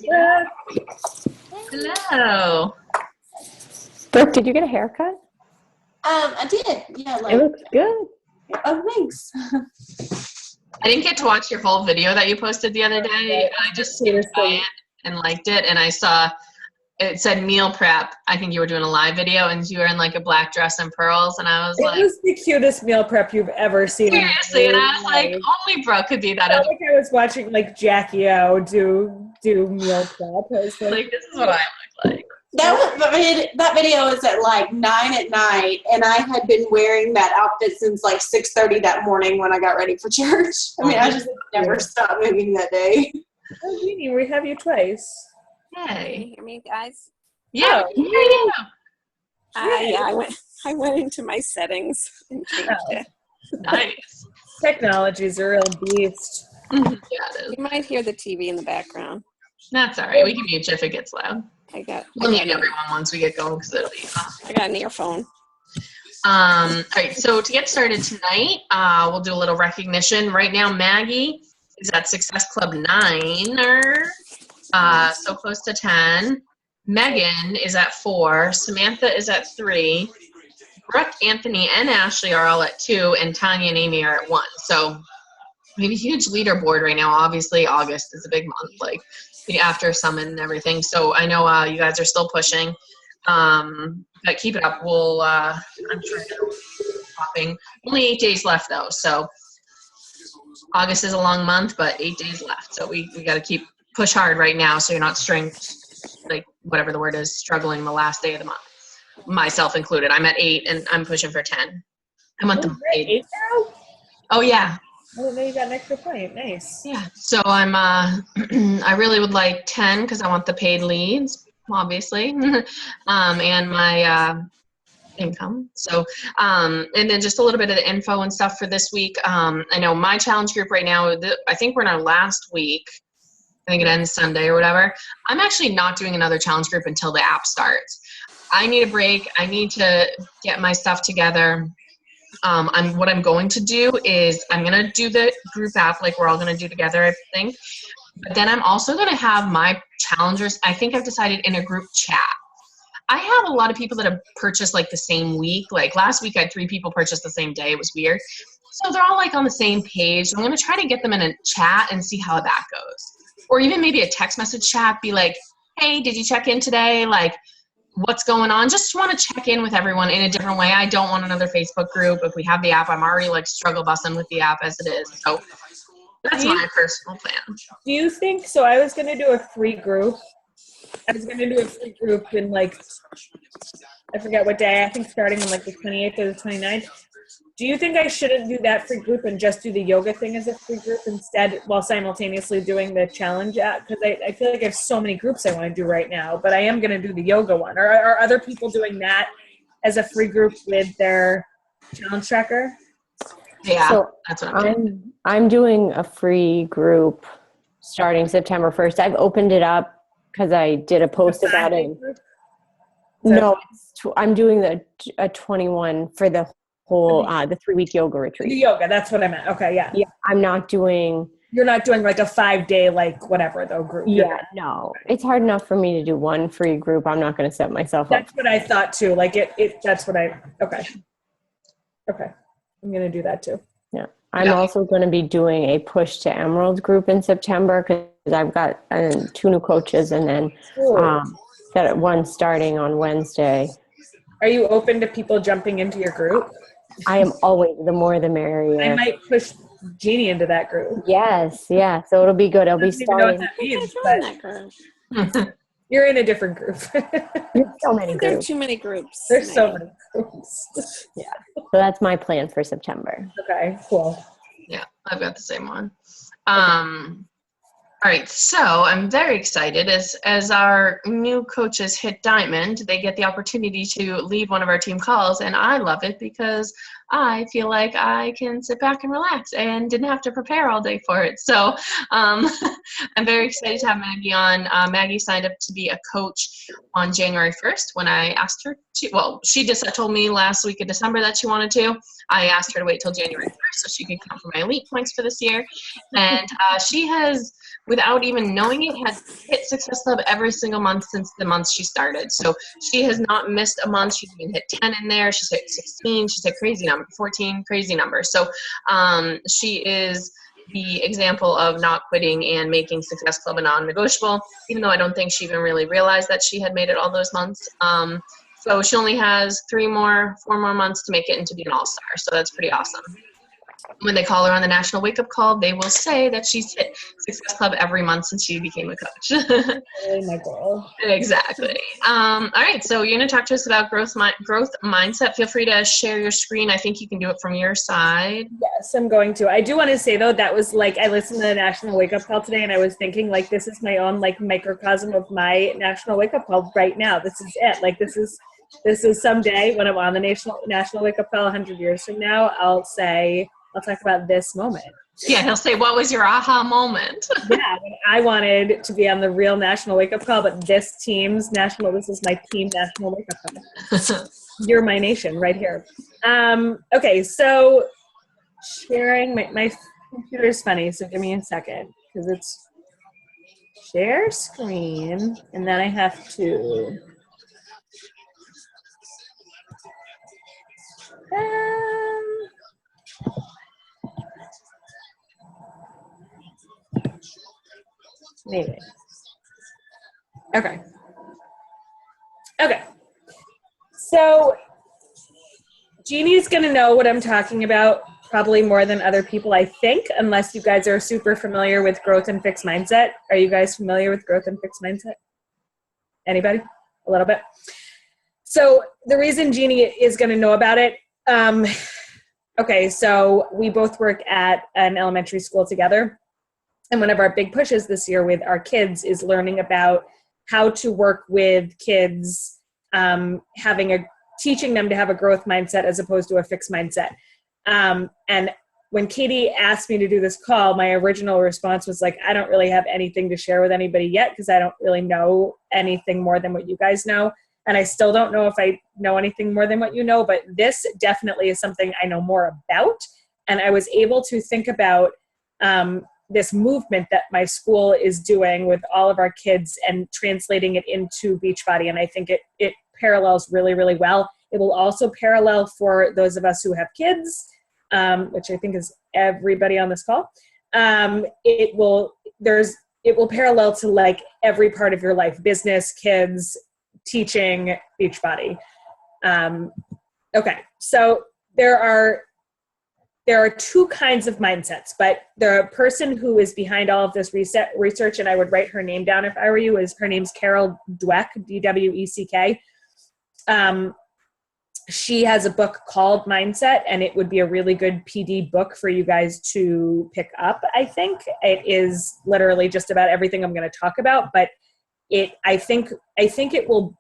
Yeah. Hello. Brooke, did you get a haircut? I did. Yeah. It looks good. Oh, thanks. I didn't get to watch your whole video that you posted the other day. I just skimmed by it and liked it, and I saw it said meal prep. I think you were doing a live video, and you were in like a black dress and pearls, and I was like, it was the cutest meal prep you've ever seen. Seriously, and I was like, only Brooke could be that. I felt like I was watching like Jackie O do meal prep. I was like, this is what I look like. That video was at like 9 at night, and I had been wearing that outfit since like 6:30 that morning when I got ready for church. I mean, I just never stopped moving that day. Oh, Jeannie, we have you twice. Hey. Can you hear me, guys? Yeah, I went into my settings and changed it. Nice. Technology's a real beast. Yeah, it is. You might hear the TV in the background. That's all right. We can mute you if it gets loud. We'll mute everyone once we get going because it'll be I got an earphone. All right, so to get started tonight, we'll do a little recognition. Right now, Maggie is at Success Club 9, so close to 10. Megan is at 4. Samantha is at 3. Brooke, Anthony, and Ashley are all at 2, and Tanya and Amy are at 1. So we have a huge leaderboard right now. Obviously, August is a big month, like after Summit and everything. So I know you guys are still pushing. But keep it up. I'm trying to popping. Only 8 days left though, so August is a long month, but 8 days left. So we got to push hard right now, so you're not like whatever the word is, struggling the last day of the month. Myself included. I'm at 8 and I'm pushing for 10. I want them 8 now? Oh yeah. I didn't know you got an extra point. Nice. Yeah. So I'm I really would like 10 because I want the paid leads, obviously, and my income. So and then just a little bit of the info and stuff for this week. I know my challenge group right now, I think we're in our last week. I think it ends Sunday or whatever. I'm actually not doing another challenge group until the app starts. I need a break. I need to get my stuff together. What I'm going to do is I'm going to do the group app like we're all going to do together, I think. But then I'm also going to have my challengers, I think I've decided, in a group chat. I have a lot of people that have purchased like the same week. Like last week I had 3 people purchase the same day. It was weird. So they're all like on the same page. So I'm going to try to get them in a chat and see how that goes. Or even maybe a text message chat, be like, hey, did you check in today? Like, what's going on? Just want to check in with everyone in a different way. I don't want another Facebook group. If we have the app, I'm already like struggle busting with the app as it is. So that's my personal plan. Do you think, so I was going to do a free group. I was going to do a free group in like, I forget what day, I think starting on like the 28th or the 29th. Do you think I shouldn't do that free group and just do the yoga thing as a free group instead while simultaneously doing the challenge app? Because I feel like I have so many groups I want to do right now, but I am going to do the yoga one. Are other people doing that as a free group with their challenge tracker? Yeah, so that's what I'm doing. I'm doing a free group starting September 1st. I've opened it up because I did a post about it. No, I'm doing a 21 for the whole the 3-week yoga retreat. The yoga, that's what I meant. Okay, yeah. Yeah, I'm not doing. You're not doing like a 5-day like whatever though group. Yeah, no, it's hard enough for me to do one free group. I'm not going to set myself up. That's what I thought too. Like that's what okay. I'm going to do that too. Yeah, I'm also going to be doing a push to Emerald group in September because I've got 2 new coaches and then got one starting on Wednesday. Are you open to people jumping into your group? I am always, the more the merrier. I might push Jeannie into that group. Yes, yeah. So it'll be good. I'll be starting. You're in a different group. There's so many groups. There are too many groups. There's so many groups. Yeah. So that's my plan for September. Okay, cool. Yeah, I've got the same one. All right, so I'm very excited as our new coaches hit Diamond, they get the opportunity to lead one of our team calls, and I love it because I feel like I can sit back and relax and didn't have to prepare all day for it. So I'm very excited to have Maggie on. Maggie signed up to be a coach on January 1st when I asked her to. Well, she just told me last week of December that she wanted to. I asked her to wait till January 1st so she could count for my elite points for this year. And she has, without even knowing it, had hit Success Club every single month since the month she started. So she has not missed a month. She's even hit 10 in there. She's hit 16. She's hit crazy number, 14, crazy numbers. So she is the example of not quitting and making Success Club a non-negotiable, even though I don't think she even really realized that she had made it all those months. So she only has 4 more months to make it into being an all-star. So that's pretty awesome. When they call her on the National Wake Up Call, they will say that she's hit Success Club every month since she became a coach. Really my goal. Exactly. All right, so you're going to talk to us about growth mindset. Feel free to share your screen. I think you can do it from your side. Yes, I'm going to. I do want to say, though, that was like, I listened to the National Wake Up Call today, and I was thinking, like, this is my own, like, microcosm of my National Wake Up Call right now. This is it. Like, this is someday when I'm on the National Wake Up Call 100 years from now, I'll talk about this moment. Yeah, he'll say, what was your aha moment? Yeah, when I wanted to be on the real National Wake Up Call, but this is my team National Wake Up Call. You're my nation right here. Okay, so sharing, my computer is funny, so give me a second, because it's share screen, and then I have to maybe. Okay. So Jeannie's going to know what I'm talking about probably more than other people, I think, unless you guys are super familiar with growth and fixed mindset. Are you guys familiar with growth and fixed mindset? Anybody? A little bit. So the reason Jeannie is going to know about it, okay, so we both work at an elementary school together. And one of our big pushes this year with our kids is learning about how to work with kids, teaching them to have a growth mindset as opposed to a fixed mindset. And when Katie asked me to do this call, my original response was like, I don't really have anything to share with anybody yet because I don't really know anything more than what you guys know. And I still don't know if I know anything more than what you know, but this definitely is something I know more about. And I was able to think about this movement that my school is doing with all of our kids and translating it into Beachbody. And I think it parallels really, really well. It will also parallel for those of us who have kids, which I think is everybody on this call. It will parallel to like every part of your life: business, kids, teaching, Beachbody. Okay, so there are 2 kinds of mindsets, but the person who is behind all of this research, and I would write her name down if I were you, her name's Carol Dweck, D-W-E-C-K. She has a book called Mindset, and it would be a really good PD book for you guys to pick up, I think. It is literally just about everything I'm going to talk about, but I think it will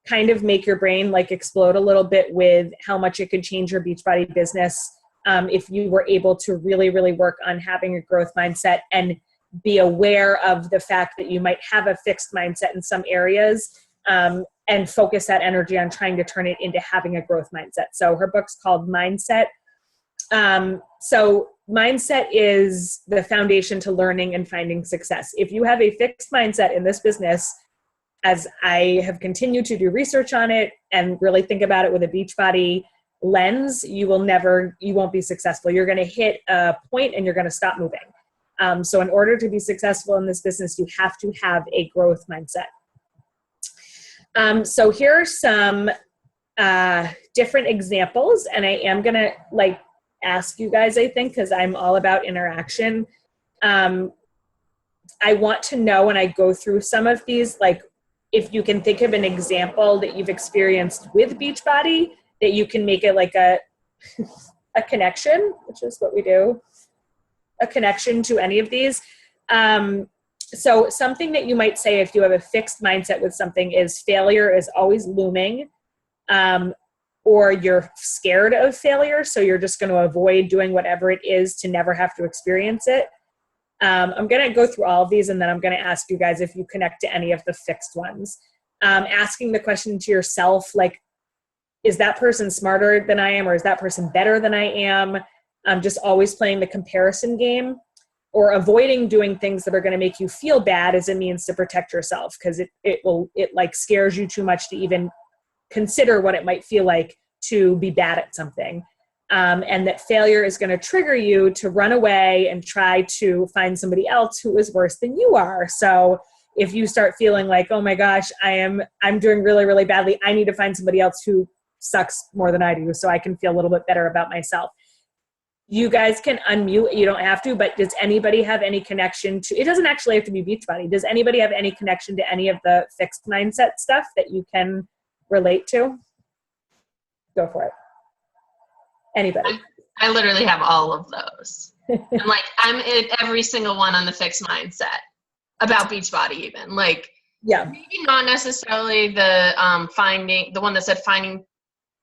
kind of make your brain like explode a little bit with how much it could change your Beachbody business if you were able to really, really work on having a growth mindset and be aware of the fact that you might have a fixed mindset in some areas and focus that energy on trying to turn it into having a growth mindset. So her book's called Mindset. So mindset is the foundation to learning and finding success. If you have a fixed mindset in this business, as I have continued to do research on it and really think about it with a Beachbody lens, you won't be successful. You're going to hit a point and you're going to stop moving. So in order to be successful in this business, you have to have a growth mindset. So here are some different examples, and I am going to like ask you guys, I think, because I'm all about interaction. I want to know when I go through some of these, like if you can think of an example that you've experienced with Beachbody that you can make it like a connection, which is what we do, a connection to any of these. So something that you might say if you have a fixed mindset with something is failure is always looming, or you're scared of failure, so you're just going to avoid doing whatever it is to never have to experience it. I'm going to go through all of these, and then I'm going to ask you guys if you connect to any of the fixed ones. Asking the question to yourself, like, is that person smarter than I am, or is that person better than I am? Just always playing the comparison game, or avoiding doing things that are going to make you feel bad as a means to protect yourself, because it like scares you too much to even consider what it might feel like to be bad at something. And that failure is going to trigger you to run away and try to find somebody else who is worse than you are. So if you start feeling like, oh my gosh, I'm doing really, really badly, I need to find somebody else who sucks more than I do so I can feel a little bit better about myself. You guys can unmute, you don't have to, but does anybody have any connection to, it doesn't actually have to be Beachbody. Does anybody have any connection to any of the fixed mindset stuff that you can relate to? Go for it. Anybody? I literally have all of those. I'm in every single one on the fixed mindset about Beachbody even. Like, yeah, maybe not necessarily the finding, the one that said finding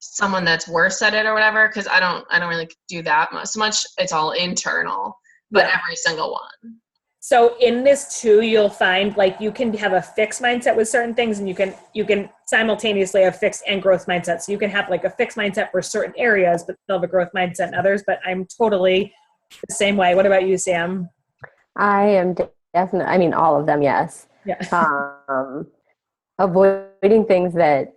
someone that's worse at it or whatever, because I don't really do that much. It's all internal, but every single one. So in this too, you'll find like you can have a fixed mindset with certain things, and you can simultaneously have fixed and growth mindset. So you can have like a fixed mindset for certain areas, but still have a growth mindset in others. But I'm totally the same way. What about you, Sam? I am definitely, I mean, all of them, yes. Yeah. Avoiding things that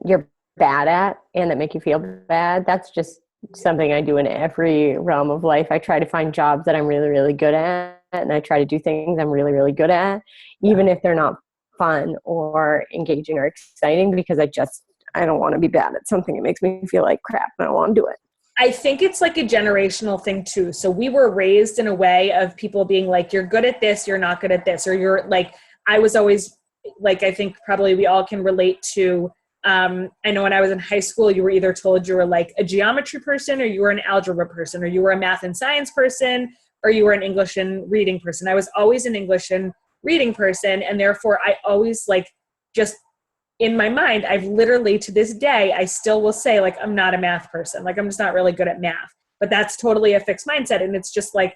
you're bad at and that make you feel bad. That's just something I do in every realm of life. I try to find jobs that I'm really, really good at, and I try to do things I'm really, really good at, even if they're not fun or engaging or exciting, because I don't want to be bad at something. It makes me feel like crap and I don't want to do it. I think it's like a generational thing too. So we were raised in a way of people being like, you're good at this, you're not good at this, or you're like, I was always like, I think probably we all can relate to, I know when I was in high school, you were either told you were like a geometry person, or you were an algebra person, or you were a math and science person, or you were an English and reading person. I was always an English and reading person. And therefore I always like, just in my mind, I've literally to this day, I still will say like, I'm not a math person. Like I'm just not really good at math, but that's totally a fixed mindset. And it's just like,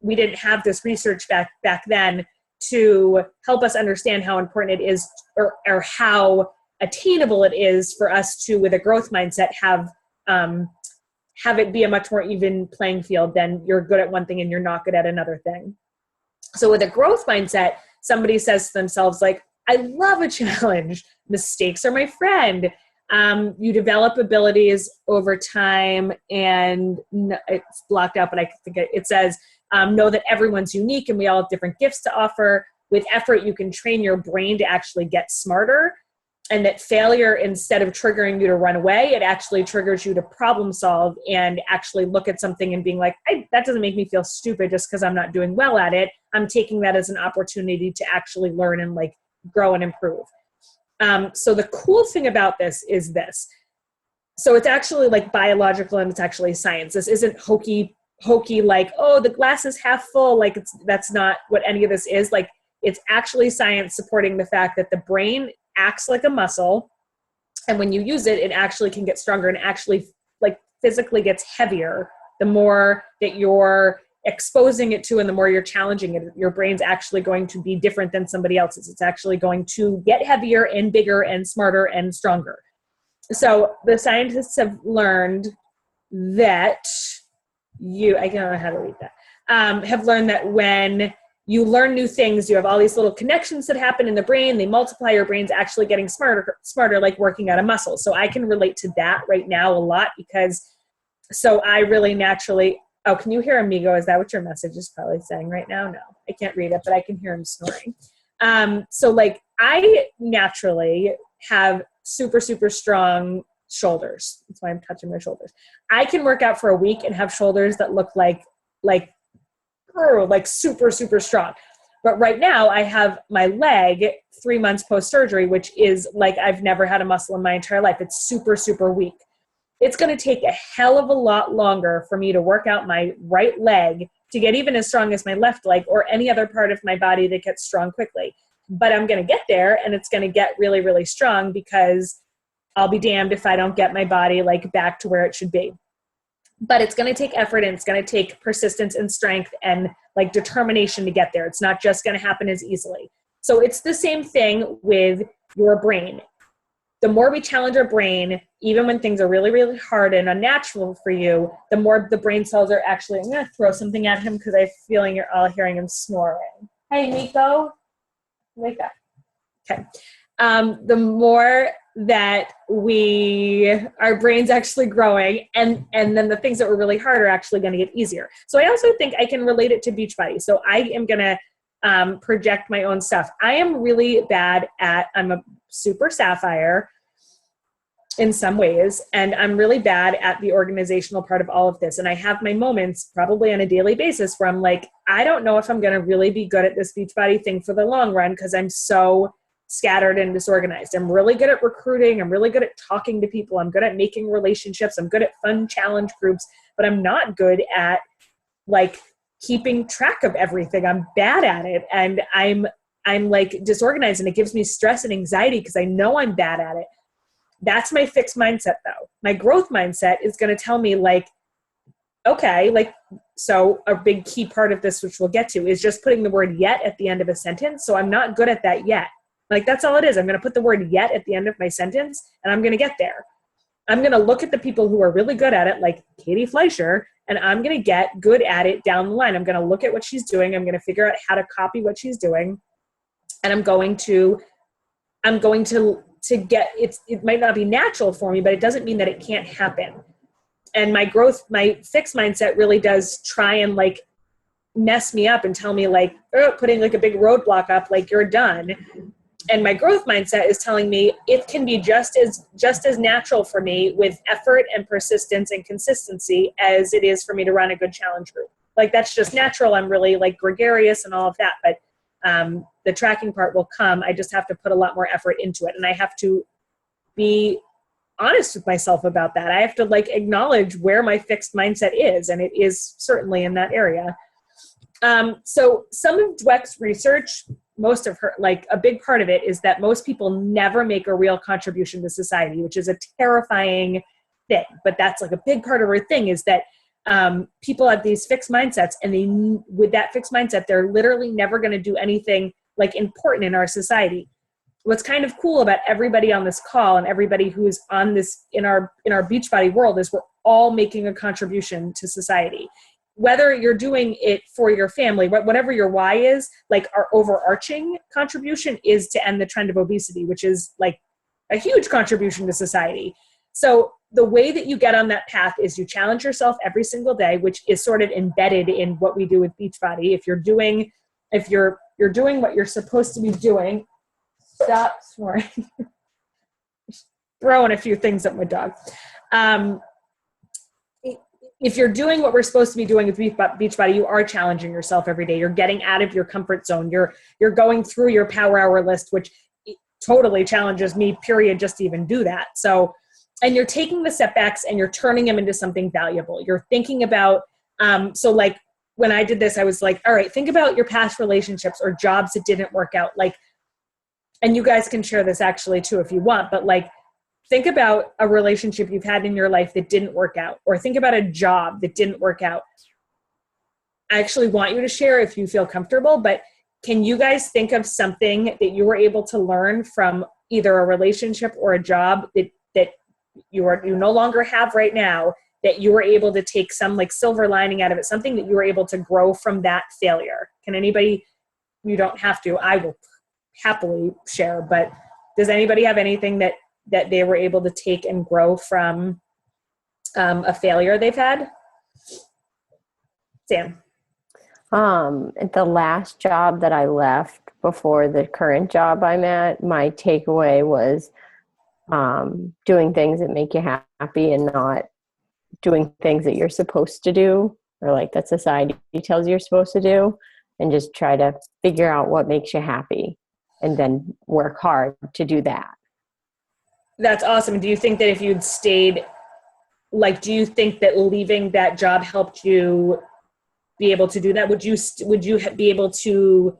we didn't have this research back then to help us understand how important it is, or how attainable it is for us to, with a growth mindset, have it be a much more even playing field than you're good at one thing and you're not good at another thing. So with a growth mindset, somebody says to themselves like, I love a challenge. Mistakes are my friend. You develop abilities over time, and it's blocked out, but I think it says, know that everyone's unique and we all have different gifts to offer. With effort, you can train your brain to actually get smarter, and that failure, instead of triggering you to run away, it actually triggers you to problem solve and actually look at something and being like, that doesn't make me feel stupid just because I'm not doing well at it. I'm taking that as an opportunity to actually learn and like grow and improve. So the cool thing about this is this. So it's actually like biological, and it's actually science. This isn't hokey like, oh, the glass is half full. Like that's not what any of this is. Like it's actually science supporting the fact that the brain acts like a muscle, and when you use it, it actually can get stronger and actually like physically gets heavier the more that you're exposing it to, and the more you're challenging it. Your brain's actually going to be different than somebody else's. It's actually going to get heavier and bigger and smarter and stronger. So the scientists have learned that I don't know how to read that, have learned that when you learn new things, you have all these little connections that happen in the brain. They multiply, your brain's actually getting smarter, like working out a muscle. So I can relate to that right now a lot, because so I really naturally, oh, can you hear Amigo? Is that what your message is probably saying right now? No, I can't read it, but I can hear him snoring. So like I naturally have super, super strong shoulders. That's why I'm touching my shoulders. I can work out for a week and have shoulders that look like super, super strong. But right now I have my leg 3 months post-surgery, which is like I've never had a muscle in my entire life. It's super, super weak. It's going to take a hell of a lot longer for me to work out my right leg to get even as strong as my left leg, or any other part of my body that gets strong quickly. But I'm going to get there, and it's going to get really, really strong, because I'll be damned if I don't get my body like back to where it should be. But it's going to take effort, and it's going to take persistence and strength and like determination to get there. It's not just going to happen as easily. So it's the same thing with your brain. The more we challenge our brain, even when things are really, really hard and unnatural for you, the more the brain cells are actually, I'm going to throw something at him because I'm feeling you're all hearing him snoring. Hey, Nico, wake up. Okay. The more that our brain's actually growing, and then the things that were really hard are actually going to get easier. So I also think I can relate it to Beachbody. So I am going to project my own stuff. I am really bad I'm a super sapphire in some ways, and I'm really bad at the organizational part of all of this. And I have my moments probably on a daily basis where I'm like, I don't know if I'm going to really be good at this Beachbody thing for the long run because I'm so scattered and disorganized. I'm really good at recruiting. I'm really good at talking to people. I'm good at making relationships. I'm good at fun challenge groups, but I'm not good at like keeping track of everything. I'm bad at it. And I'm like disorganized, and it gives me stress and anxiety because I know I'm bad at it. That's my fixed mindset though. My growth mindset is going to tell me like, okay, like, so a big key part of this, which we'll get to, is just putting the word yet at the end of a sentence. So I'm not good at that yet. Like, that's all it is. I'm going to put the word yet at the end of my sentence, and I'm going to get there. I'm going to look at the people who are really good at it, like Katie Fleischer, and I'm going to get good at it down the line. I'm going to look at what she's doing. I'm going to figure out how to copy what she's doing. And I'm going to get, it might not be natural for me, but it doesn't mean that it can't happen. And my fixed mindset really does try and like mess me up and tell me like, putting like a big roadblock up, like you're done. And my growth mindset is telling me it can be just as natural for me with effort and persistence and consistency as it is for me to run a good challenge group. Like, that's just natural. I'm really like gregarious and all of that. But the tracking part will come. I just have to put a lot more effort into it. And I have to be honest with myself about that. I have to like acknowledge where my fixed mindset is. And it is certainly in that area. So some of Dweck's research, most of her, like a big part of it is that most people never make a real contribution to society, which is a terrifying thing. But that's like a big part of her thing, is that people have these fixed mindsets, and with that fixed mindset, they're literally never going to do anything like important in our society. What's kind of cool about everybody on this call and everybody who's on this in our Beachbody world is we're all making a contribution to society. Whether you're doing it for your family, whatever your why is, like our overarching contribution is to end the trend of obesity, which is like a huge contribution to society. So the way that you get on that path is you challenge yourself every single day, which is sort of embedded in what we do with Beachbody. If you're doing what you're supposed to be doing, stop snoring. Throwing a few things at my dog. If you're doing what we're supposed to be doing with Beachbody, you are challenging yourself every day. You're getting out of your comfort zone. You're going through your power hour list, which totally challenges me, period, just to even do that. So, and you're taking the setbacks and you're turning them into something valuable. You're thinking about, so like when I did this, I was like, all right, think about your past relationships or jobs that didn't work out. Like, and you guys can share this actually too, if you want, but like, think about a relationship you've had in your life that didn't work out, or think about a job that didn't work out. I actually want you to share if you feel comfortable, but can you guys think of something that you were able to learn from either a relationship or a job that you no longer have right now, that you were able to take some like silver lining out of it, something that you were able to grow from that failure? Can anybody, you don't have to, I will happily share, but does anybody have anything that they were able to take and grow from a failure they've had? Sam. The last job that I left before the current job I'm at, my takeaway was doing things that make you happy and not doing things that you're supposed to do, or like that society tells you're supposed to do, and just try to figure out what makes you happy and then work hard to do that. That's awesome. Do you think that if you'd stayed, like, do you think that leaving that job helped you be able to do that? Would you be able to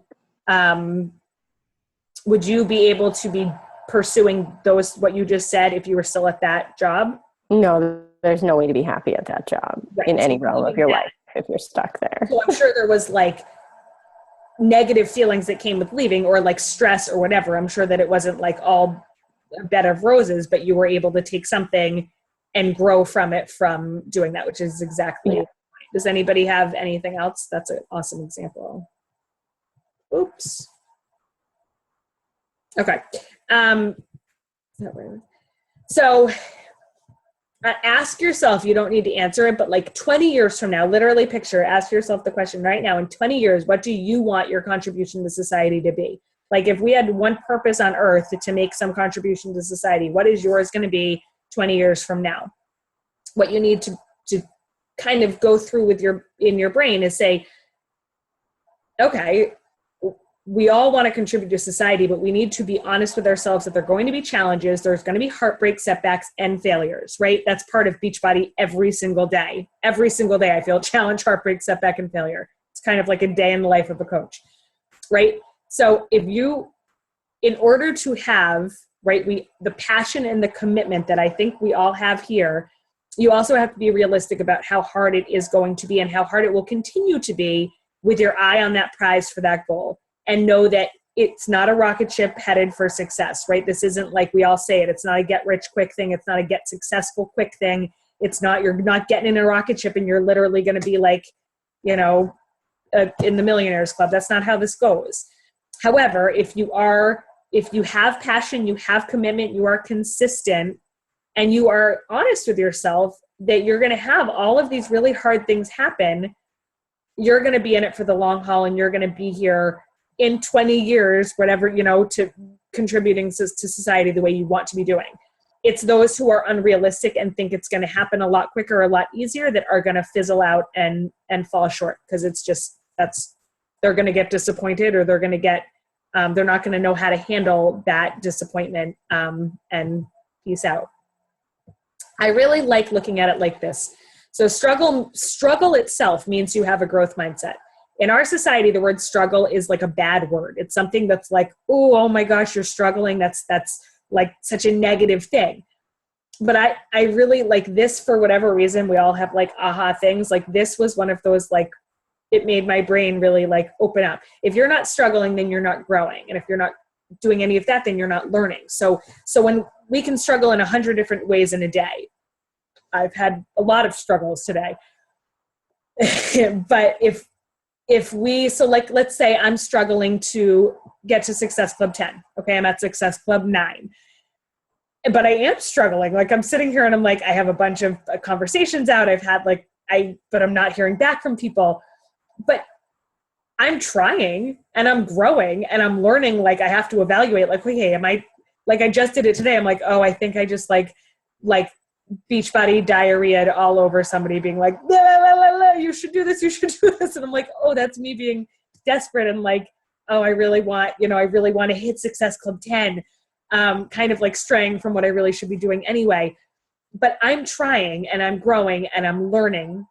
be pursuing those, what you just said, if you were still at that job? No, there's no way to be happy at that job in any realm of your life if you're stuck there. So I'm sure there was like negative feelings that came with leaving, or like stress or whatever. I'm sure that it wasn't like all a bed of roses, but you were able to take something and grow from it from doing that, which is exactly. Yeah. Does anybody have anything else? That's an awesome example. Oops. Okay. So ask yourself, you don't need to answer it, but like 20 years from now, literally ask yourself the question right now, in 20 years, what do you want your contribution to society to be? Like if we had one purpose on earth to make some contribution to society, what is yours going to be 20 years from now? What you need to kind of go through in your brain is say, okay, we all want to contribute to society, but we need to be honest with ourselves that there are going to be challenges. There's going to be heartbreak, setbacks, and failures, right? That's part of Beachbody every single day. Every single day I feel challenge, heartbreak, setback, and failure. It's kind of like a day in the life of a coach, right? So in order to have, right, the passion and the commitment that I think we all have here, you also have to be realistic about how hard it is going to be and how hard it will continue to be, with your eye on that prize for that goal. And know that it's not a rocket ship headed for success, right? This isn't like we all say it. It's not a get rich quick thing. It's not a get successful quick thing. You're not getting in a rocket ship and you're literally going to be like, in the Millionaires Club. That's not how this goes. However, if you have passion, you have commitment, you are consistent, and you are honest with yourself that you're going to have all of these really hard things happen, you're going to be in it for the long haul, and you're going to be here in 20 years, whatever, to contributing to society the way you want to be doing. It's those who are unrealistic and think it's going to happen a lot quicker, a lot easier, that are going to fizzle out and fall short, because it's just, they're going to get disappointed, or they're going to get, they're not going to know how to handle that disappointment, and peace out. I really like looking at it like this. So struggle itself means you have a growth mindset. In our society, the word struggle is like a bad word. It's something that's like, oh my gosh, you're struggling. That's like such a negative thing. But I really like this, for whatever reason. We all have like aha things. Like this was one of those, like, it made my brain really like open up. If you're not struggling, then you're not growing. And if you're not doing any of that, then you're not learning. So when we can struggle in 100 different ways in a day. I've had a lot of struggles today. But let's say I'm struggling to get to Success Club 10. Okay, I'm at Success Club 9. But I am struggling. Like I'm sitting here and I'm like, I have a bunch of conversations out. I've had but I'm not hearing back from people. But I'm trying and I'm growing and I'm learning. Like I have to evaluate, like, okay, I just did it today. I'm like, oh, I think I just like Beachbody diarrhea all over somebody, being like, la, la, la, la, you should do this, you should do this. And I'm like, oh, that's me being desperate. And like, oh, I really want to hit Success Club 10, kind of like straying from what I really should be doing anyway. But I'm trying and I'm growing and I'm learning.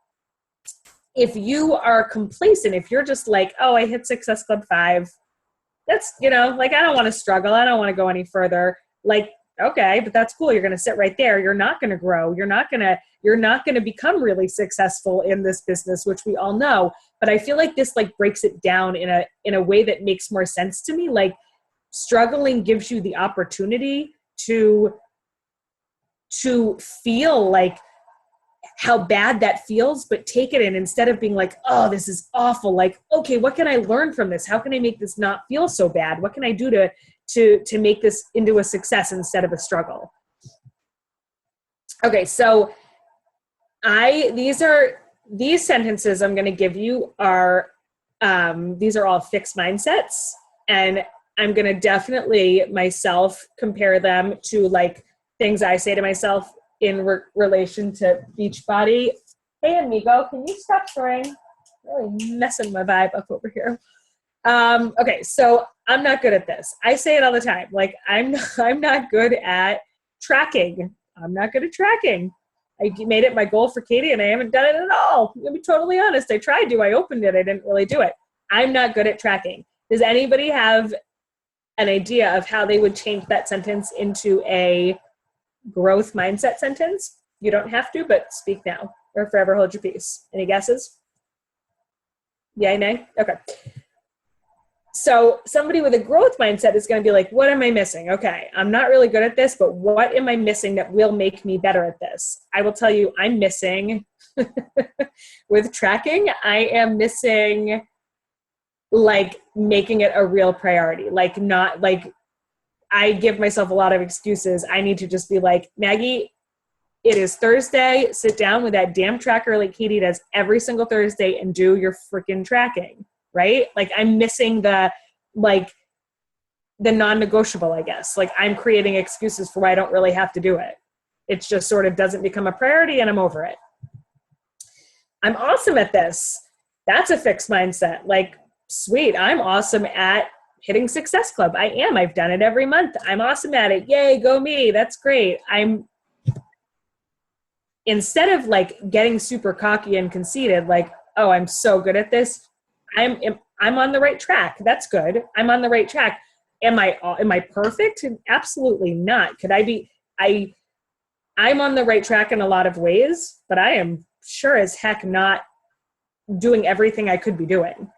If you are complacent, if you're just like, oh, I hit Success Club 5, that's, I don't want to struggle. I don't want to go any further. Like, okay, but that's cool. You're going to sit right there. You're not going to grow. You're not going to become really successful in this business, which we all know. But I feel like this like breaks it down in a way that makes more sense to me. Like struggling gives you the opportunity to feel like how bad that feels, but take it in, instead of being like, oh, this is awful. Like, okay, what can I learn from this? How can I make this not feel so bad? What can I do to make this into a success instead of a struggle? Okay, so these sentences I'm going to give you are, these are all fixed mindsets, and I'm going to definitely myself compare them to like things I say to myself in relation to Beachbody. Hey, amigo, can you stop throwing? Really messing my vibe up over here. Okay, so I'm not good at this. I say it all the time. Like I'm not good at tracking. I'm not good at tracking. I made it my goal for Katie and I haven't done it at all. I'm gonna be totally honest. I tried to, I opened it, I didn't really do it. I'm not good at tracking. Does anybody have an idea of how they would change that sentence into a growth mindset sentence. You don't have to, but speak now or forever hold your peace. Any guesses? Yay, nay? Okay. So somebody with a growth mindset is going to be like, what am I missing? Okay, I'm not really good at this, but what am I missing that will make me better at this? I will tell you, I'm missing with tracking. I am missing like making it a real priority. Like not like I give myself a lot of excuses. I need to just be like, Maggie, it is Thursday. Sit down with that damn tracker like Katie does every single Thursday and do your freaking tracking. Right? Like I'm missing the non-negotiable, I guess. Like I'm creating excuses for why I don't really have to do it. It just sort of doesn't become a priority and I'm over it. I'm awesome at this. That's a fixed mindset. Like, sweet, I'm awesome at hitting Success Club. I am. I've done it every month. I'm awesome at it. Yay, go me. That's great. Instead of like getting super cocky and conceited, like, oh, I'm so good at this. I'm on the right track. That's good. I'm on the right track. Am I perfect? Absolutely not. Could I be? I'm on the right track in a lot of ways, but I am sure as heck not doing everything I could be doing.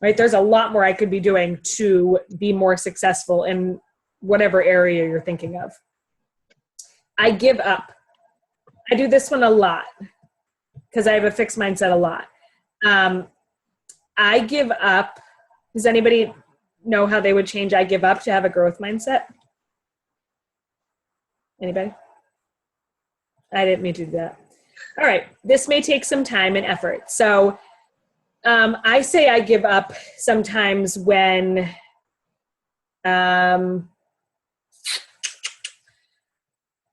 Right? There's a lot more I could be doing to be more successful in whatever area you're thinking of. I give up. I do this one a lot because I have a fixed mindset a lot. I give up. Does anybody know how they would change I give up to have a growth mindset? Anybody? I didn't mean to do that. All right. This may take some time and effort. So I say I give up sometimes when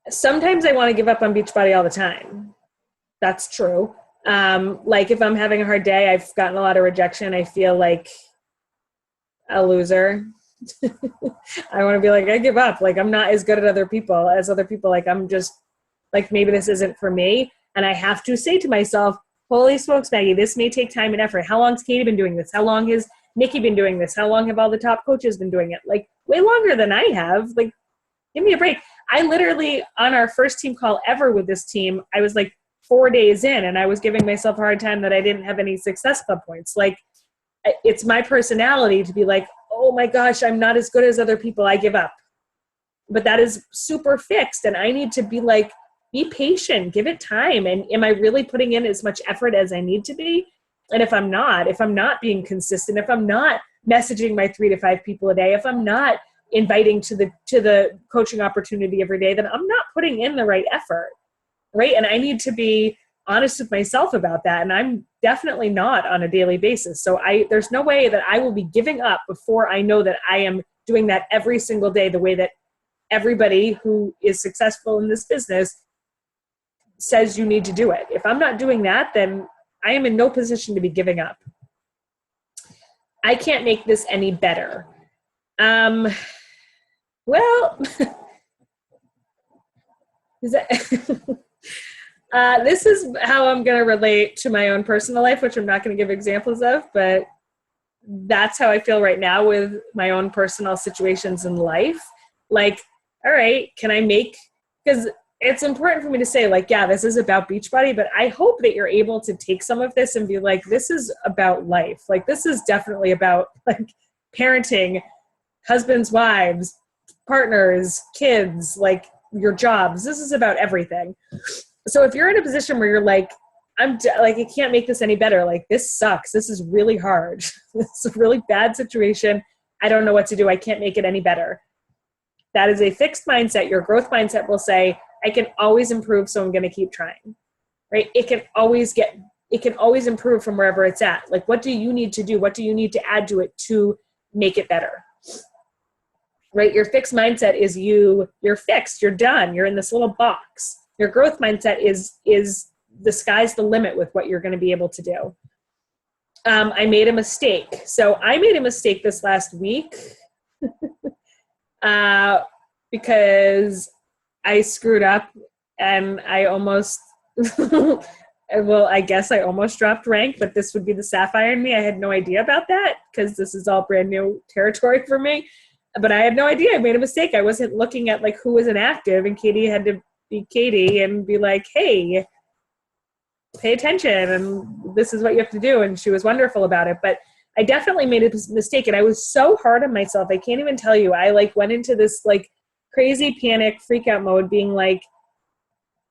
sometimes I want to give up on Beachbody all the time. That's true. Like if I'm having a hard day, I've gotten a lot of rejection. I feel like a loser. I want to be like, I give up. Like I'm not as good at other people as other people. Like I'm just like, maybe this isn't for me. And I have to say to myself, holy smokes, Maggie, this may take time and effort. How long's Katie been doing this? How long has Nikki been doing this? How long have all the top coaches been doing it? Like way longer than I have. Like, give me a break. I literally, on our first team call ever with this team, I was like 4 days in and I was giving myself a hard time that I didn't have any Success Club points. Like, it's my personality to be like, oh my gosh, I'm not as good as other people. I give up. But that is super fixed. And I need to be like, be patient, give it time. And am I really putting in as much effort as I need to be? And if I'm not being consistent, if I'm not messaging my 3 to 5 people a day, if I'm not inviting to the coaching opportunity every day, then I'm not putting in the right effort, right? And I need to be honest with myself about that. And I'm definitely not on a daily basis. So there's no way that I will be giving up before I know that I am doing that every single day, the way that everybody who is successful in this business says you need to do it. If I'm not doing that, then I am in no position to be giving up. I can't make this any better. Well, is that this is how I'm going to relate to my own personal life, which I'm not going to give examples of, but that's how I feel right now with my own personal situations in life. Like, all right, can I make, because it's important for me to say, like, yeah, this is about Beachbody, but I hope that you're able to take some of this and be like, this is about life. Like, this is definitely about like parenting, husbands, wives, partners, kids, like your jobs. This is about everything. So if you're in a position where you're like, I can't make this any better. Like, this sucks. This is really hard. This is a really bad situation. I don't know what to do. I can't make it any better. That is a fixed mindset. Your growth mindset will say, I can always improve, so I'm going to keep trying, right? It can always improve from wherever it's at. Like, what do you need to do? What do you need to add to it to make it better? Right? Your fixed mindset is you're fixed, you're done, you're in this little box. Your growth mindset is the sky's the limit with what you're going to be able to do. I made a mistake. So I made a mistake this last week because I screwed up and I almost, well, I guess I almost dropped rank, but this would be the sapphire in me. I had no idea about that because this is all brand new territory for me. but I had no idea I made a mistake. I wasn't looking at like who was inactive, and Katie had to be Katie and be like, hey, pay attention, and this is what you have to do. And she was wonderful about it. But I definitely made a mistake, and I was so hard on myself. I can't even tell you. I like went into this like crazy panic freak out mode, being like,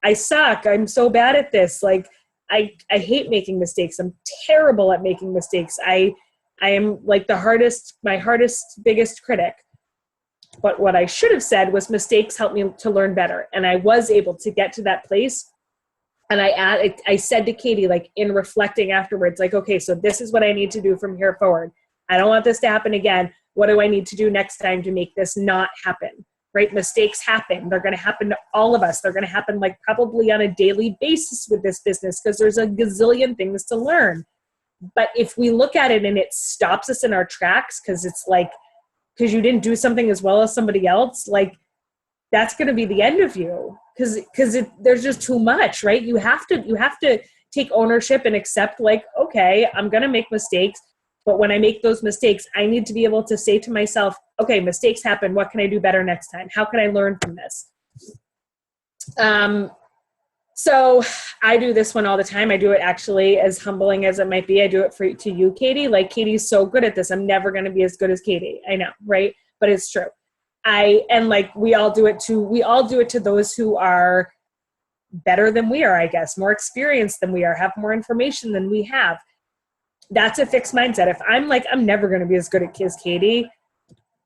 I suck. I'm so bad at this. Like, I hate making mistakes. I'm terrible at making mistakes. I am like my hardest, biggest critic. But what I should have said was mistakes help me to learn better. And I was able to get to that place. And I said to Katie, like in reflecting afterwards, like, okay, so this is what I need to do from here forward. I don't want this to happen again. What do I need to do next time to make this not happen? Right? Mistakes happen. They're going to happen to all of us. They're going to happen like probably on a daily basis with this business because there's a gazillion things to learn. But if we look at it and it stops us in our tracks because it's like, because you didn't do something as well as somebody else, like that's going to be the end of you because there's just too much, right? You have to take ownership and accept like, okay, I'm going to make mistakes. But when I make those mistakes, I need to be able to say to myself, okay, mistakes happen. What can I do better next time? How can I learn from this? So I do this one all the time. I do it actually, as humbling as it might be. I do it to you, Katie. Like Katie's so good at this. I'm never going to be as good as Katie. I know, right? But it's true. And like we all do it to those who are better than we are, I guess, more experienced than we are, have more information than we have. That's a fixed mindset. If I'm like, I'm never going to be as good as Katie,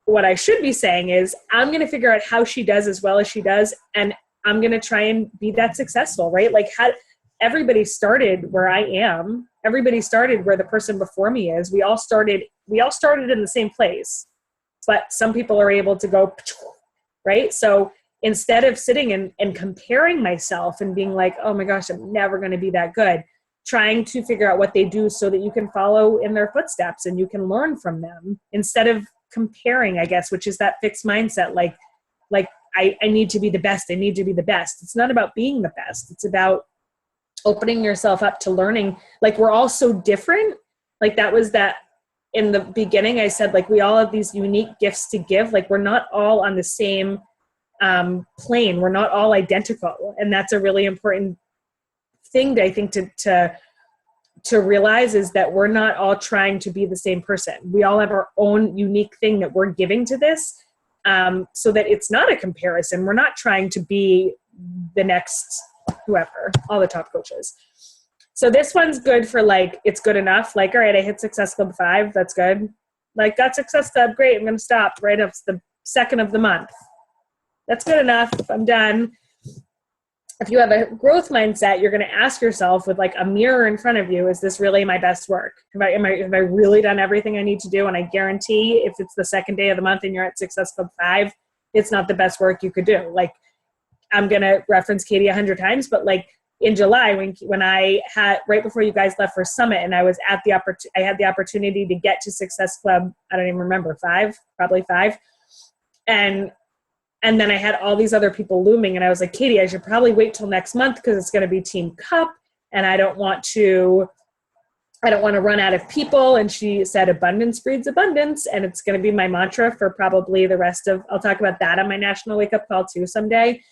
what I should be saying is I'm going to figure out how she does as well as she does. And I'm going to try and be that successful, right? Like everybody started where I am. Everybody started where the person before me is. We all started in the same place, but some people are able to go, right? So instead of sitting and comparing myself and being like, oh my gosh, I'm never going to be that good, trying to figure out what they do so that you can follow in their footsteps and you can learn from them instead of comparing, I guess, which is that fixed mindset. Like I need to be the best. I need to be the best. It's not about being the best. It's about opening yourself up to learning. Like we're all so different. Like that was that in the beginning, I said, like, we all have these unique gifts to give. Like we're not all on the same plane. We're not all identical. And that's a really important thing, I think, to realize is that we're not all trying to be the same person. We all have our own unique thing that we're giving to this, so that it's not a comparison. We're not trying to be the next whoever, all the top coaches. So this one's good for like, it's good enough. Like, all right, I hit Success Club 5. That's good. Like, got Success Club. Great. I'm going to stop right up the second of the month. That's good enough. I'm done. If you have a growth mindset, you're going to ask yourself with like a mirror in front of you, is this really my best work? Have I really done everything I need to do? And I guarantee if it's the second day of the month and you're at Success Club 5, it's not the best work you could do. Like, I'm going to reference Katie 100 times, but like in July, when I had, right before you guys left for Summit, and I was at I had the opportunity to get to Success Club, I don't even remember, 5, probably 5. And then I had all these other people looming, and I was like, Katie, I should probably wait till next month because it's going to be Team Cup, and I don't want to run out of people. And she said, abundance breeds abundance, and it's going to be my mantra for probably the rest of, I'll talk about that on my National Wake Up Call too someday,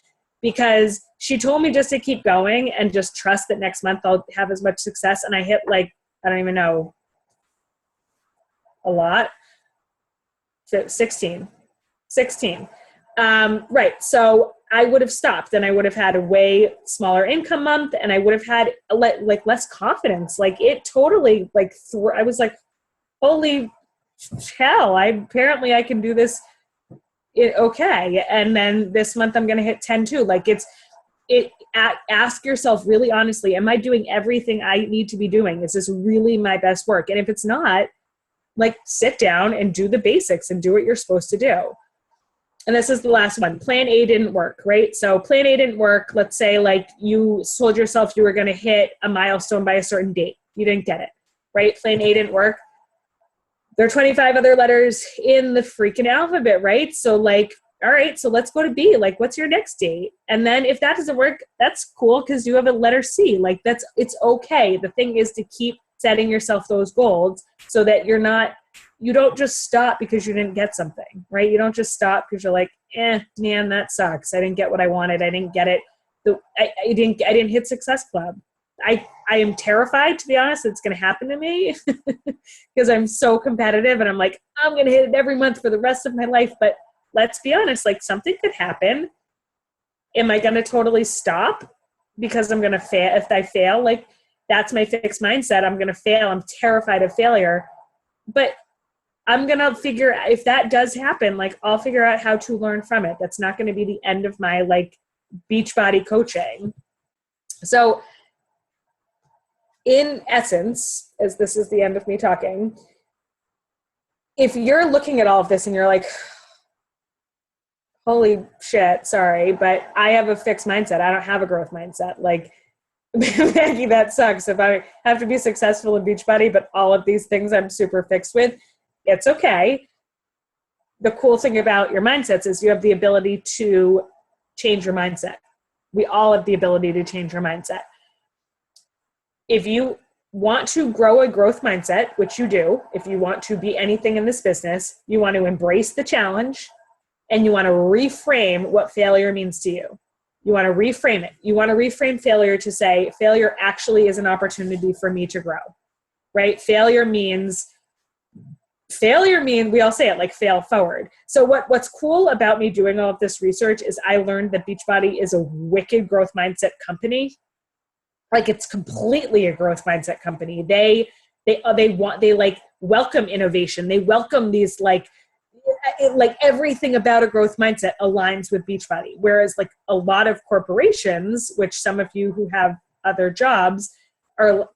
because she told me just to keep going and just trust that next month I'll have as much success. And I hit like, I don't even know, a lot. 16. Right. So I would have stopped, and I would have had a way smaller income month, and I would have had like less confidence. Like it totally like, I was like, holy hell, apparently I can do this. Okay. And then this month I'm going to hit 10 too. Like ask yourself really honestly, am I doing everything I need to be doing? Is this really my best work? And if it's not, like sit down and do the basics and do what you're supposed to do. And this is the last one. Plan A didn't work, right? So plan A didn't work. Let's say like you told yourself you were going to hit a milestone by a certain date. You didn't get it, right? Plan A didn't work. There are 25 other letters in the freaking alphabet, right? So like, all right, so let's go to B. Like, what's your next date? And then if that doesn't work, that's cool because you have a letter C. Like it's okay. The thing is to keep setting yourself those goals so that you don't just stop because you didn't get something, right? You don't just stop because you're like, man, that sucks. I didn't get what I wanted. I didn't get it. I didn't hit Success Club. I am terrified, to be honest, it's going to happen to me because I'm so competitive and I'm like, I'm going to hit it every month for the rest of my life. But let's be honest, like something could happen. Am I going to totally stop because I'm going to fail? If I fail, like that's my fixed mindset. I'm going to fail. I'm terrified of failure, but I'm going to figure, if that does happen, like I'll figure out how to learn from it. That's not going to be the end of my like Beachbody coaching. So in essence, as this is the end of me talking, if you're looking at all of this and you're like, holy shit, sorry, but I have a fixed mindset. I don't have a growth mindset. Like, Maggie, that sucks. If I have to be successful in Beachbody, but all of these things I'm super fixed with, it's okay. The cool thing about your mindsets is you have the ability to change your mindset. We all have the ability to change your mindset. If you want to grow a growth mindset, which you do, if you want to be anything in this business, you want to embrace the challenge and you want to reframe what failure means to you. You want to reframe it. You want to reframe failure to say, failure actually is an opportunity for me to grow, right? Failure means, we all say it like fail forward. So what's cool about me doing all of this research is I learned that Beachbody is a wicked growth mindset company. Like it's completely a growth mindset company. They like welcome innovation. They welcome these like everything about a growth mindset aligns with Beachbody. Whereas like a lot of corporations, which some of you who have other jobs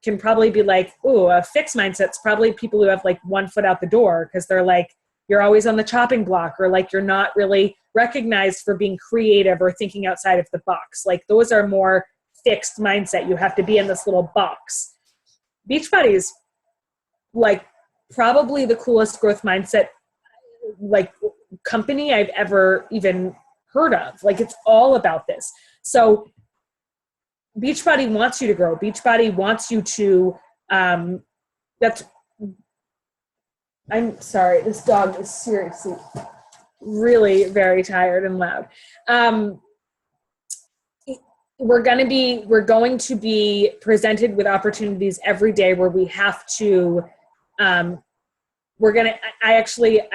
can probably be like, ooh, a fixed mindset's probably people who have like one foot out the door because they're like, you're always on the chopping block or like you're not really recognized for being creative or thinking outside of the box. Like those are more fixed mindset. You have to be in this little box. Beachbody is like probably the coolest growth mindset like company I've ever even heard of. Like it's all about this. So Beachbody wants you to grow. Beachbody wants you to, I'm sorry, this dog is seriously really very tired and loud. We're going to be presented with opportunities every day where we have to, I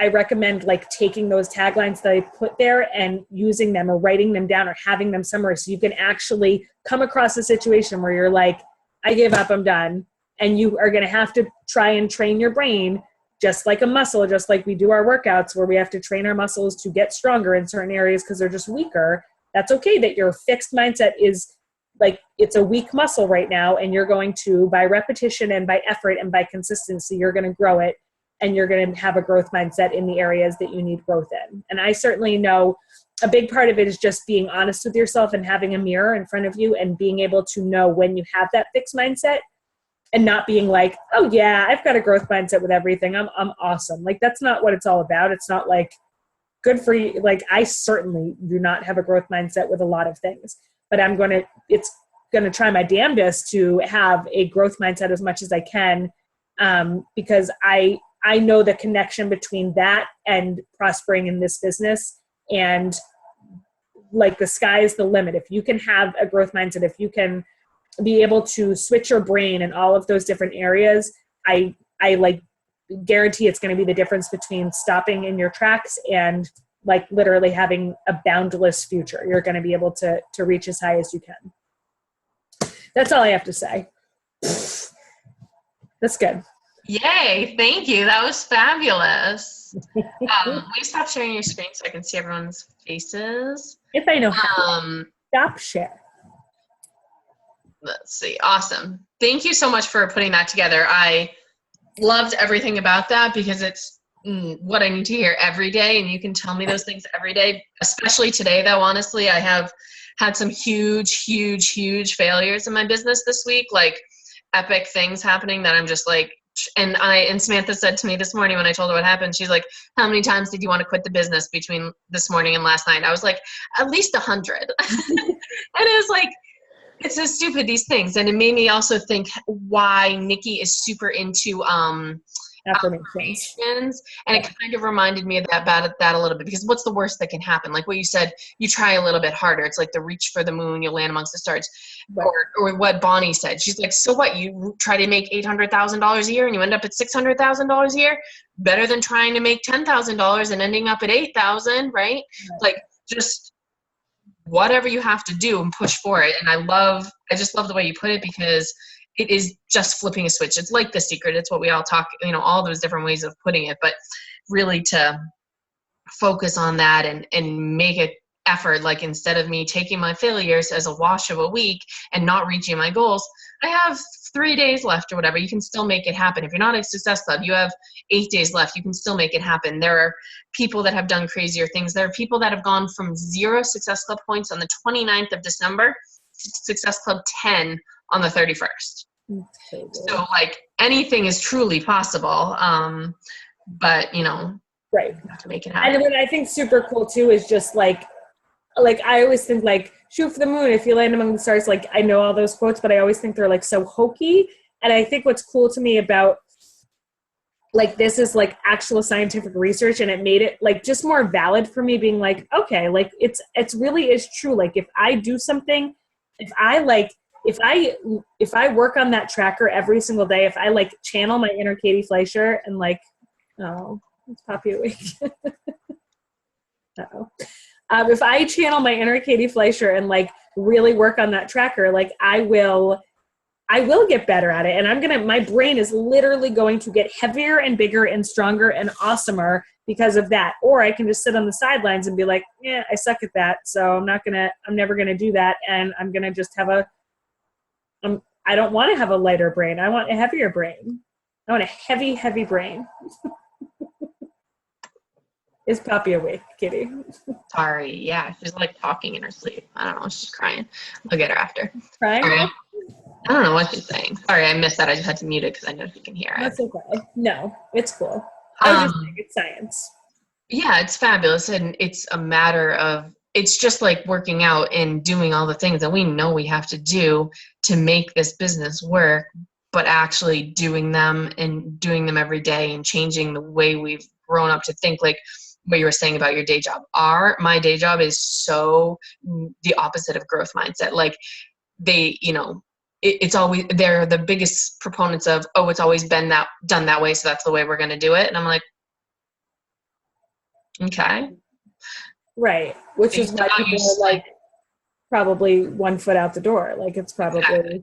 recommend like taking those taglines that I put there and using them or writing them down or having them somewhere so you can actually come across a situation where you're like, I give up, I'm done. And you are going to have to try and train your brain just like a muscle, just like we do our workouts where we have to train our muscles to get stronger in certain areas because they're just weaker. That's okay that your fixed mindset is like, it's a weak muscle right now. And you're going to, by repetition and by effort and by consistency, you're going to grow it. And you're going to have a growth mindset in the areas that you need growth in. And I certainly know a big part of it is just being honest with yourself and having a mirror in front of you and being able to know when you have that fixed mindset and not being like, oh yeah, I've got a growth mindset with everything. I'm awesome. Like that's not what it's all about. It's not like good for you. Like I certainly do not have a growth mindset with a lot of things, but it's going to try my damnedest to have a growth mindset as much as I can. Because I know the connection between that and prospering in this business, and like the sky is the limit. If you can have a growth mindset, if you can be able to switch your brain in all of those different areas, I like guarantee it's going to be the difference between stopping in your tracks and like literally having a boundless future. You're going to be able to reach as high as you can. That's all I have to say. That's good. Yay, thank you. That was fabulous. Will you stop sharing your screen so I can see everyone's faces? If I know how. Stop share. Let's see. Awesome. Thank you so much for putting that together. I loved everything about that because it's what I need to hear every day, and you can tell me those things every day, especially today, though. Honestly, I have had some huge failures in my business this week, like epic things happening that I'm just like, and Samantha said to me this morning when I told her what happened, she's like, how many times did you want to quit the business between this morning and last night? I was like, at least 100. And it was like, It's so stupid, these things. And it made me also think why Nikki is super into affirmations. And it kind of reminded me of that a little bit, because what's the worst that can happen? Like what you said, you try a little bit harder. It's like the reach for the moon, you'll land amongst the stars. Right. Or what Bonnie said. She's like, so what? You try to make $800,000 a year and you end up at $600,000 a year? Better than trying to make $10,000 and ending up at $8,000, right? Like just whatever you have to do and push for it. And I just love the way you put it, because it is just flipping a switch. It's like The Secret. It's what we all talk, all those different ways of putting it, but really to focus on that and make it effort. Like instead of me taking my failures as a wash of a week and not reaching my goals, I have 3 days left or whatever. You can still make it happen. If you're not a Success Club, you have 8 days left. You can still make it happen. There are people that have done crazier things. There are people that have gone from 0 Success Club points on the 29th of December to Success Club 10 on the 31st. So like anything is truly possible. But right. you have to make it happen. And what I think super cool too is just like I always think like shoot for the moon if you land among the stars. Like I know all those quotes, but I always think they're like so hokey. And I think what's cool to me about like this is like actual scientific research, and it made it like just more valid for me being like, okay, like it's really is true. Like if I do something, if I work on that tracker every single day, if I like channel my inner Katie Fleischer and like, oh, it's Poppy awake. Uh-oh. If I channel my inner Katie Fleischer and like really work on that tracker, like I will get better at it. And my brain is literally going to get heavier and bigger and stronger and awesomer because of that. Or I can just sit on the sidelines and be like, yeah, I suck at that. So I'm never going to do that. And I'm going to just have I don't want to have a lighter brain. I want a heavier brain. I want a heavy, heavy brain. Is Poppy awake, Kitty? Sorry. Yeah, she's like talking in her sleep. I don't know. She's crying. I'll get her after. Crying? Sorry. I don't know what she's saying. Sorry, I missed that. I just had to mute it because I know she can hear it. That's okay. No, it's cool. I was just saying it's science. Yeah, it's fabulous. And it's a matter of, it's just like working out and doing all the things that we know we have to do to make this business work, but actually doing them and doing them every day and changing the way we've grown up to think. Like what you were saying about your day job. My day job is so the opposite of growth mindset. Like they, it's always, they're the biggest proponents of, oh, it's always been done that way, so that's the way we're going to do it. And I'm like, okay. Right. Which is why people are like probably 1 foot out the door. Like it's probably. Exactly.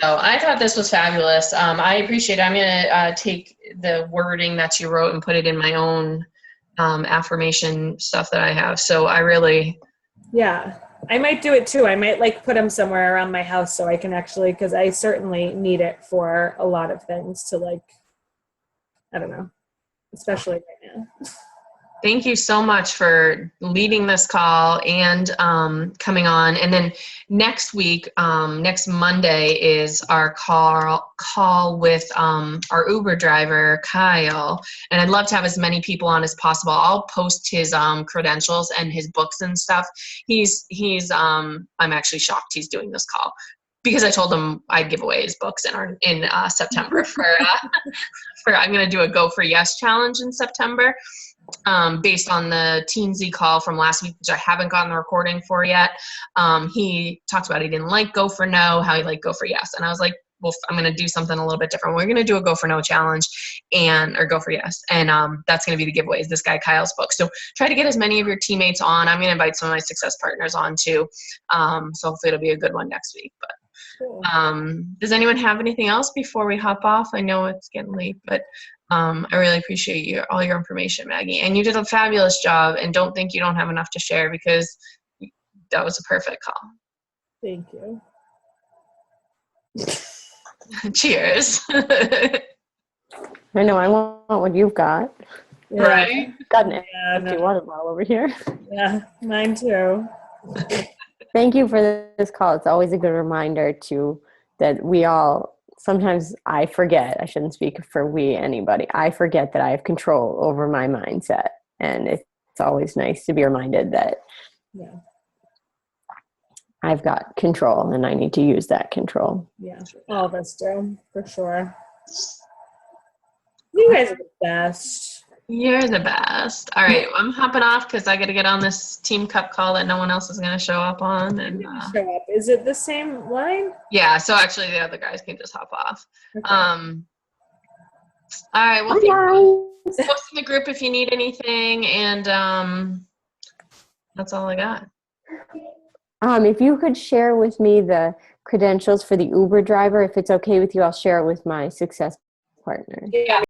So I thought this was fabulous. I appreciate it. I'm going to take the wording that you wrote and put it in my own affirmation stuff that I have. So I really. Yeah. I might do it too. I might like put them somewhere around my house so I can actually, because I certainly need it for a lot of things to like, I don't know, especially right now. Thank you so much for leading this call and coming on. And then next week, next Monday is our call with our Uber driver, Kyle. And I'd love to have as many people on as possible. I'll post his credentials and his books and stuff. I'm actually shocked he's doing this call, because I told him I'd give away his books in September for I'm going to do a Go for Yes challenge in September. Based on the Teensy call from last week, which I haven't gotten the recording for yet. He talked about he didn't like Go for No, how he liked Go for Yes. And I was like, well, I'm going to do something a little bit different. We're going to do a Go for No challenge or Go for Yes. And that's going to be the giveaway, is this guy Kyle's book. So try to get as many of your teammates on. I'm going to invite some of my success partners on too. So hopefully it'll be a good one next week. But Cool. Does anyone have anything else before we hop off? I know it's getting late, but I really appreciate all your information, Maggie. And you did a fabulous job, and don't think you don't have enough to share, because that was a perfect call. Thank you. Cheers. I know, I want what you've got. Yeah. Right? Got an Yeah, empty water bottle over here. yeah, mine too. Thank you for this call. It's always a good reminder that we all, sometimes I forget, I shouldn't speak for anybody. I forget that I have control over my mindset. And it's always nice to be reminded that I've got control and I need to use that control. Yeah, all of us do, for sure. You guys are the best. You're the best. All right, I'm hopping off because I got to get on this team cup call that no one else is going to show up on. And Show up. Is it the same line? yeah, so actually the other guys can just hop off. Okay. All right, well, post in the group if you need anything, and that's all I got. If you could share with me the credentials for the Uber driver, if it's okay with you, I'll share it with my success partner. Yeah,